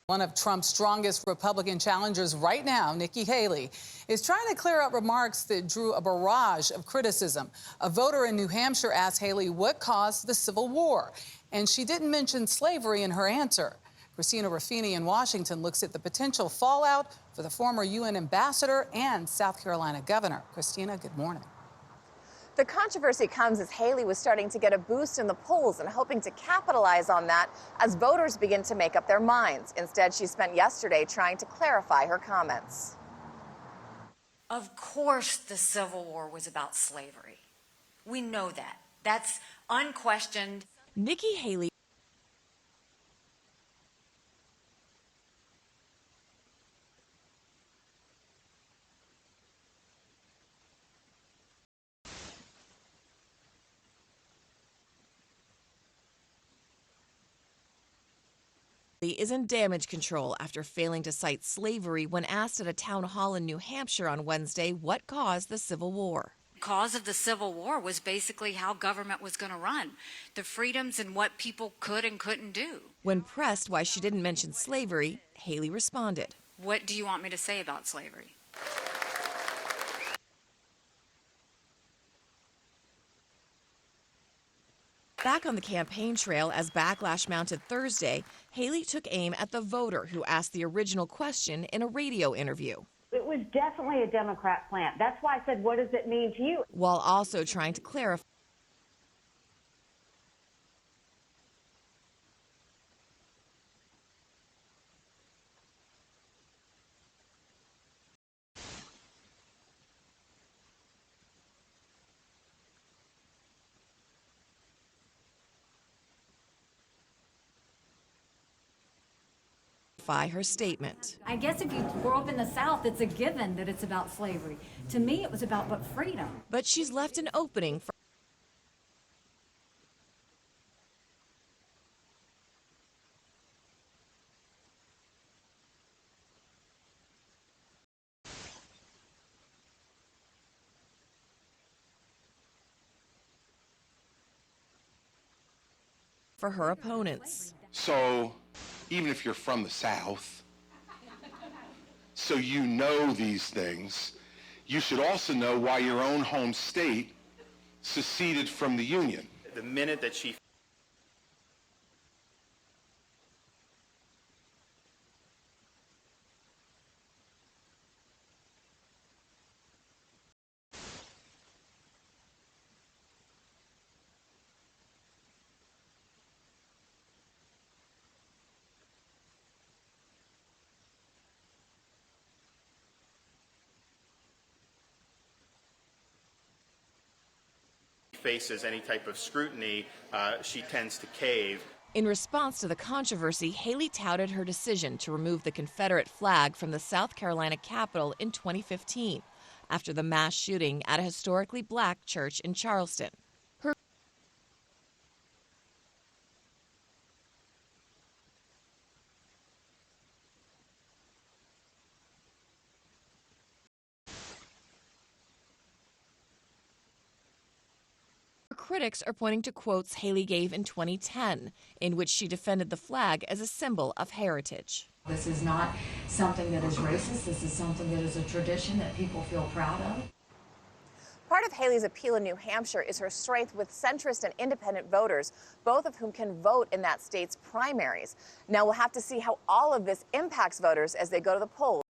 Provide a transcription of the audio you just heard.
One of Trump's strongest Republican challengers right now, Nikki Haley, is trying to clear up remarks that drew a barrage of criticism. A voter in New Hampshire asked Haley what caused the Civil War, and she didn't mention slavery in her answer. Christina Ruffini in Washington looks at the potential fallout for the former UN ambassador and South Carolina governor. Christina, good morning. The controversy comes as Haley was starting to get a boost in the polls and hoping to capitalize on that as voters begin to make up their minds. Instead, she spent yesterday trying to clarify her comments. Of course the Civil War was about slavery. We know that. That's unquestioned. Nikki Haley is in damage control after failing to cite slavery when asked at a town hall in New Hampshire on Wednesday what caused the Civil War. The cause of the Civil War was basically how government was going to run, the freedoms and what people could and couldn't do. When pressed why she didn't mention slavery, Haley responded, "What do you want me to say about slavery?" Back on the campaign trail as backlash mounted Thursday, Haley took aim at the voter who asked the original question in a radio interview. It was definitely a Democrat plant. That's why I said, what does it mean to you? While also trying to clarify her statement. I guess if you grow up in the South, it's a given that it's about slavery. To me, it was about but freedom. But she's left an opening for her opponents. So, even if you're from the South, so you know these things, you should also know why your own home state seceded from the Union. The minute that she faces any type of scrutiny, she tends to cave. In response to the controversy, Haley touted her decision to remove the Confederate flag from the South Carolina Capitol in 2015 after the mass shooting at a historically black church in Charleston. Critics are pointing to quotes Haley gave in 2010, in which she defended the flag as a symbol of heritage. This is not something that is racist. This is something that is a tradition that people feel proud of. Part of Haley's appeal in New Hampshire is her strength with centrist and independent voters, both of whom can vote in that state's primaries. Now we'll have to see how all of this impacts voters as they go to the polls.